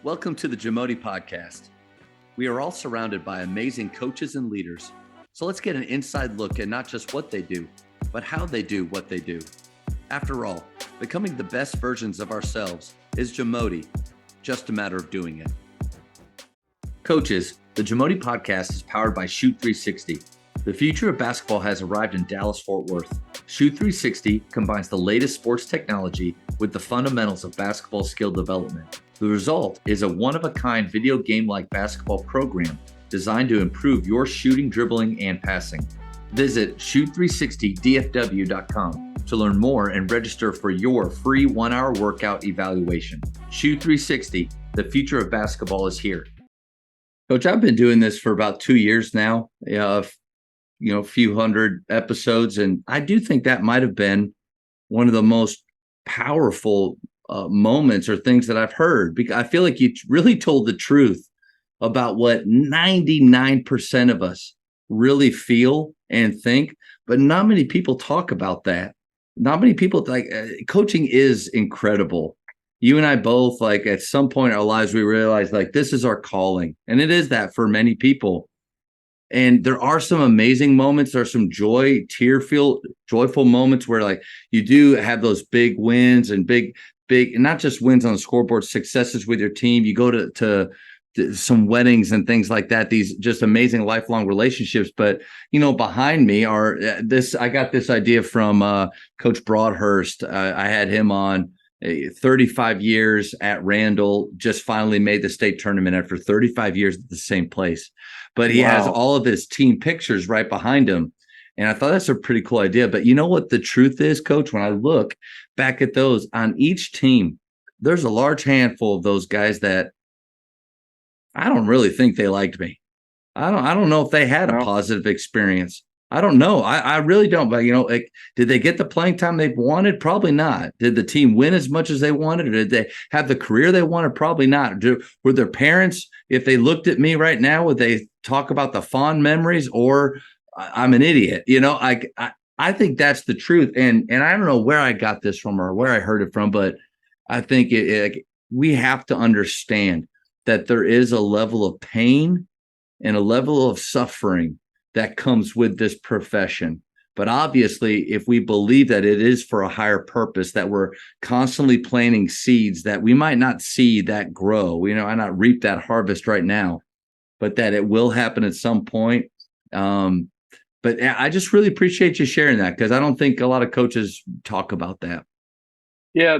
Welcome to the JAMODI podcast. We are all surrounded by amazing coaches and leaders. So let's get an inside look at not just what they do, but how they do what they do. After all, becoming the best versions of ourselves is JAMODI, just a matter of doing it. Coaches, the JAMODI podcast is powered by Shoot 360. The future of basketball has arrived in Dallas-Fort Worth. Shoot 360 combines the latest sports technology with the fundamentals of basketball skill development. The result is a one-of-a-kind video game-like basketball program designed to improve your shooting, dribbling, and passing. Visit shoot360dfw.com to learn more and register for your free 1-hour workout evaluation. Shoot 360, the future of basketball is here. Coach, I've been doing this for about 2 years now, a few hundred episodes, and I do think that might have been one of the most powerful moments or things that I've heard, because I feel like you really told the truth about what 99% of us really feel and think, but not many people talk about that. Not many people coaching is incredible. You and I both, at some point in our lives, we realized this is our calling, and it is that for many people. And there are some amazing moments. There are some joyful moments where you do have those big wins and big, not just wins on the scoreboard, successes with your team. You go to some weddings and things like that, these just amazing lifelong relationships. But, behind me are I got this idea from Coach Broadhurst. I had him on 35 years at Randall, just finally made the state tournament after 35 years at the same place. But he has all of his team pictures right behind him. And I thought that's a pretty cool idea. But you know what the truth is, Coach? When I look back at those on each team, there's a large handful of those guys that I don't really think they liked me. I don't know if they had a positive experience. I don't know. I really don't. But, did they get the playing time they wanted? Probably not. Did the team win as much as they wanted? Or did they have the career they wanted? Probably not. Were their parents, if they looked at me right now, would they talk about the fond memories, or I'm an idiot? I think that's the truth. And I don't know where I got this from or where I heard it from, but I think we have to understand that there is a level of pain and a level of suffering that comes with this profession. But obviously, if we believe that it is for a higher purpose, that we're constantly planting seeds that we might not see that grow, and not reap that harvest right now, but that it will happen at some point. But I just really appreciate you sharing that, because I don't think a lot of coaches talk about that. Yeah.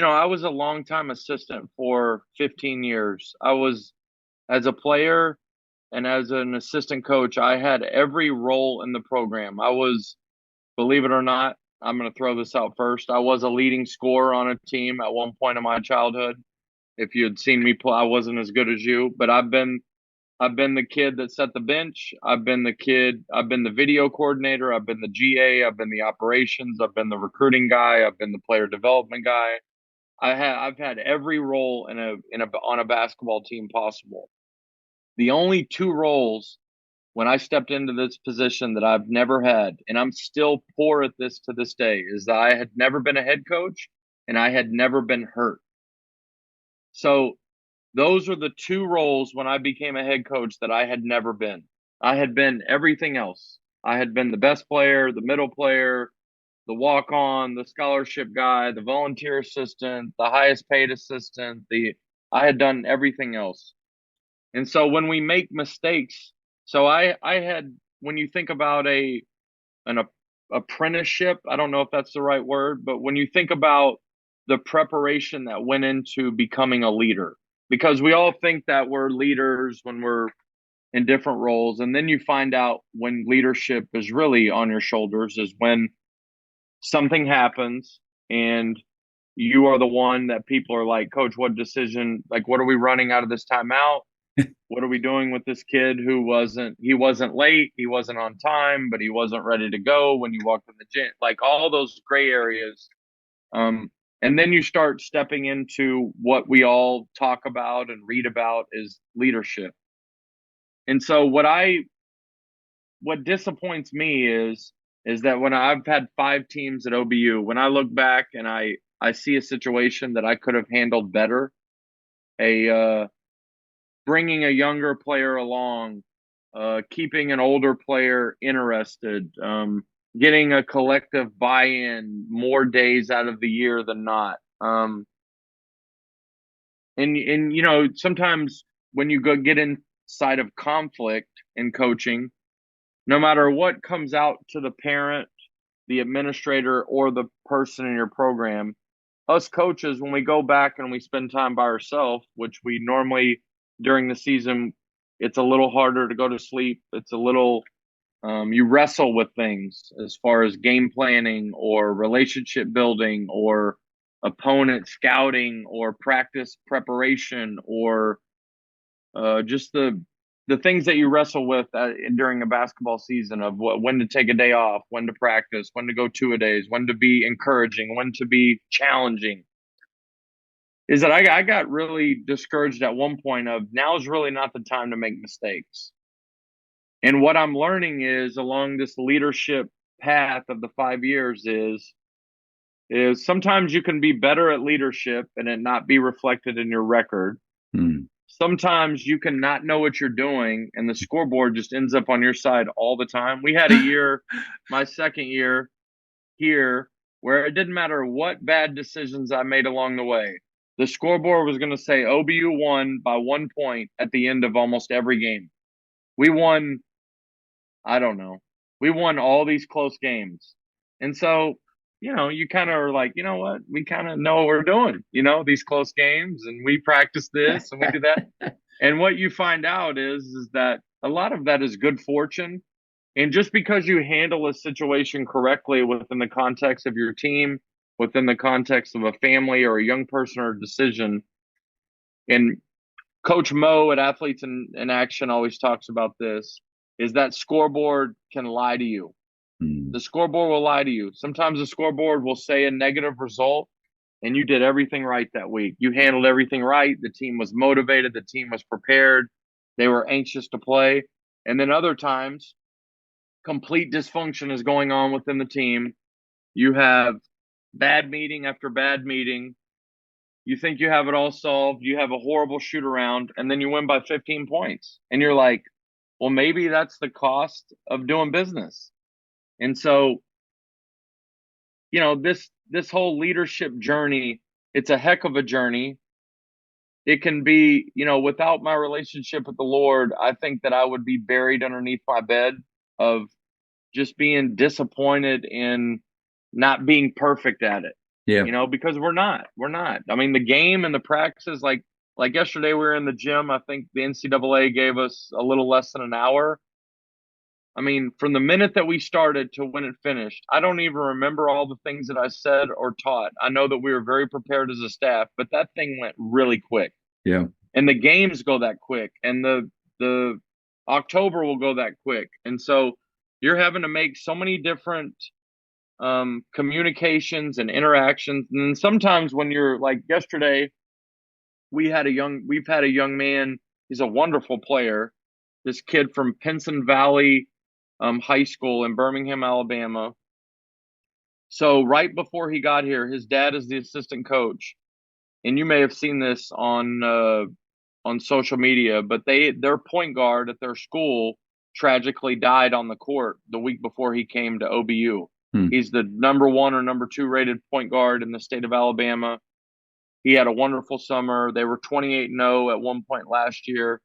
I was a longtime assistant for 15 years. I was, as a player and as an assistant coach, I had every role in the program. I was, believe it or not, I'm going to throw this out first, I was a leading scorer on a team at one point in my childhood. If you had seen me play, I wasn't as good as you, but I've been the kid that set the bench. I've been the video coordinator. I've been the GA. I've been the operations. I've been the recruiting guy. I've been the player development guy. I've had every role on a basketball team possible. The only two roles when I stepped into this position that I've never had, and I'm still poor at this to this day, is that I had never been a head coach and I had never been hurt. So those are the two roles when I became a head coach that I had never been. I had been everything else. I had been the best player, the middle player, the walk-on, the scholarship guy, the volunteer assistant, the highest paid assistant. I had done everything else. And so when we make mistakes, so I had, when you think about an apprenticeship, I don't know if that's the right word, but when you think about the preparation that went into becoming a leader, because we all think that we're leaders when we're in different roles. And then you find out when leadership is really on your shoulders is when something happens and you are the one that people are like, Coach, what decision, what are we running out of this timeout? What are we doing with this kid who wasn't late, he wasn't on time, but he wasn't ready to go when you walked in the gym, all those gray areas. And then you start stepping into what we all talk about and read about is leadership. And so what disappoints me is that when I've had 5 teams at OBU, when I look back and I see a situation that I could have handled better, a bringing a younger player along, keeping an older player interested, getting a collective buy-in more days out of the year than not. And you know, sometimes when you go get inside of conflict in coaching, no matter what comes out to the parent, the administrator, or the person in your program, us coaches, when we go back and we spend time by ourselves, which we normally during the season, it's a little harder to go to sleep. It's a little you wrestle with things as far as game planning or relationship building or opponent scouting or practice preparation or just the things that you wrestle with during a basketball season of when to take a day off, when to practice, when to go 2-a-days, when to be encouraging, when to be challenging. Is that I got really discouraged at one point of now is really not the time to make mistakes. And what I'm learning is along this leadership path of the 5 years is sometimes you can be better at leadership and it not be reflected in your record. Sometimes you can not know what you're doing and the scoreboard just ends up on your side all the time. We had a year, my second year here, where it didn't matter what bad decisions I made along the way. The scoreboard was going to say OBU won by 1 point at the end of almost every game. We won, I don't know. We won all these close games. And so, you know, you kind of are like, you know what? We kind of know what we're doing, you know, these close games, and we practice this and we do that. And what you find out is that a lot of that is good fortune. And just because you handle a situation correctly within the context of your team, within the context of a family or a young person or a decision, and Coach Mo at Athletes in Action always talks about this, is that scoreboard can lie to you. The scoreboard will lie to you. Sometimes the scoreboard will say a negative result, and you did everything right that week. You handled everything right. The team was motivated. The team was prepared. They were anxious to play. And then other times, complete dysfunction is going on within the team. You have bad meeting after bad meeting. You think you have it all solved. You have a horrible shoot around, and then you win by 15 points. And you're like, well, maybe that's the cost of doing business. And so, you know, this whole leadership journey, it's a heck of a journey. It can be, you know, without my relationship with the Lord, I think that I would be buried underneath my bed of just being disappointed in not being perfect at it. Yeah. You know, because we're not. I mean, the game and the practices, like yesterday we were in the gym. I think the NCAA gave us a little less than an hour. I mean, from the minute that we started to when it finished, I don't even remember all the things that I said or taught. I know that we were very prepared as a staff, but that thing went really quick. Yeah. And the games go that quick, and the October will go that quick. And so you're having to make so many different communications and interactions. And then sometimes when you're like yesterday, we've had a young man. He's a wonderful player. This kid from Pinson Valley High School in Birmingham, Alabama. So right before he got here, his dad is the assistant coach, and you may have seen this on social media. But their point guard at their school tragically died on the court the week before he came to OBU. He's the number 1 or number 2 rated point guard in the state of Alabama. He had a wonderful summer. They were 28-0 at one point last year.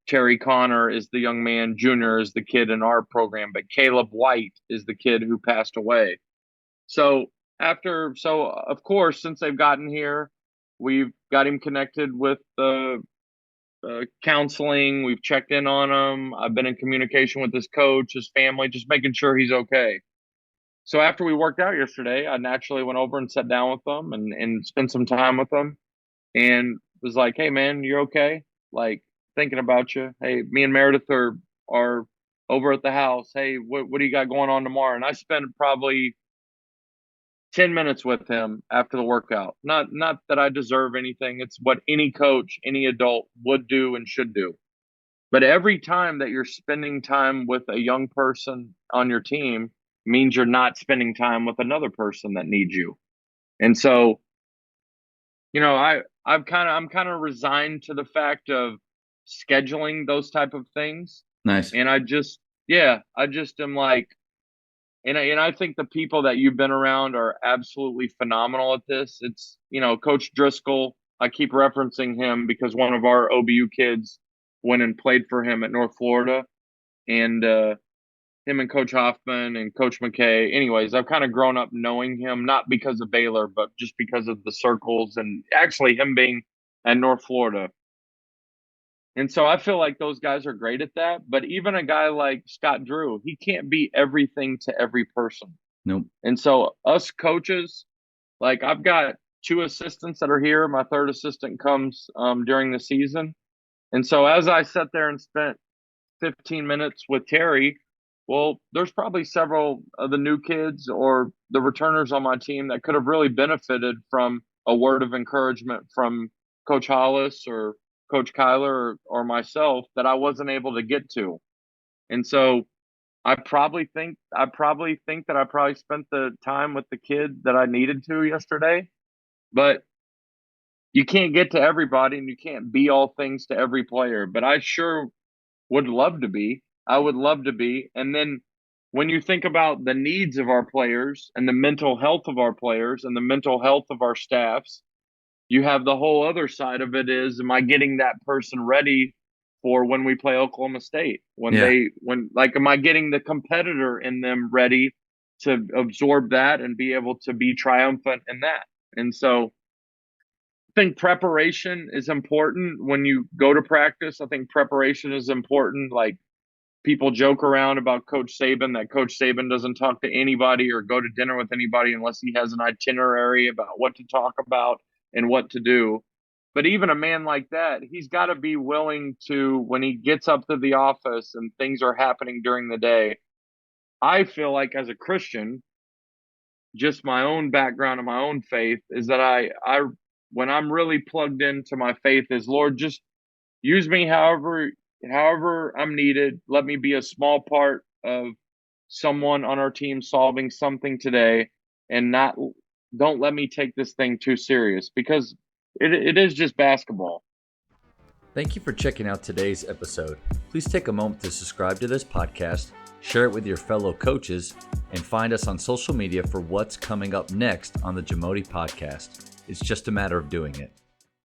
Terry Connor is the young man. Junior is the kid in our program, but Caleb White is the kid who passed away. So of course, since they've gotten here, we've got him connected with counseling. We've checked in on him. I've been in communication with his coach, his family, just making sure he's okay. So after we worked out yesterday, I naturally went over and sat down with them and spent some time with them and was like, hey, man, you're okay? Like, thinking about you. Hey, me and Meredith are over at the house. Hey, what do you got going on tomorrow? And I spent probably 10 minutes with him after the workout. Not that I deserve anything. It's what any coach, any adult would do and should do. But every time that you're spending time with a young person on your team means you're not spending time with another person that needs you. And so I'm kind of resigned to the fact of scheduling those type of things. Nice. And I just am like, and I think the people that you've been around are absolutely phenomenal at this. It's, Coach Driscoll, I keep referencing him because one of our OBU kids went and played for him at North Florida, and him and Coach Hoffman and Coach McKay. Anyways, I've kind of grown up knowing him, not because of Baylor, but just because of the circles and actually him being at North Florida. And so I feel like those guys are great at that. But even a guy like Scott Drew, he can't be everything to every person. Nope. And so us coaches, like I've got 2 assistants that are here. My 3rd assistant comes during the season. And so as I sat there and spent 15 minutes with Terry, well, there's probably several of the new kids or the returners on my team that could have really benefited from a word of encouragement from Coach Hollis or Coach Kyler or myself that I wasn't able to get to. And so I probably think that I probably spent the time with the kid that I needed to yesterday, but you can't get to everybody and you can't be all things to every player, but I sure would love to be. I would love to be. And then when you think about the needs of our players and the mental health of our players and the mental health of our staffs, you have the whole other side of it is, am I getting that person ready for when we play Oklahoma State? Am I getting the competitor in them ready to absorb that and be able to be triumphant in that? And so I think preparation is important when you go to practice. I think preparation is important. Like, people joke around about Coach Saban, that Coach Saban doesn't talk to anybody or go to dinner with anybody unless he has an itinerary about what to talk about and what to do. But even a man like that, he's got to be willing to, when he gets up to the office and things are happening during the day, I feel like as a Christian, just my own background and my own faith is that I when I'm really plugged into my faith is, Lord, just use me however I'm needed. Let me be a small part of someone on our team solving something today, and don't let me take this thing too serious, because it is just basketball. Thank you for checking out today's episode. Please take a moment to subscribe to this podcast, share it with your fellow coaches, and find us on social media for what's coming up next on the JAMODI podcast. It's just a matter of doing it.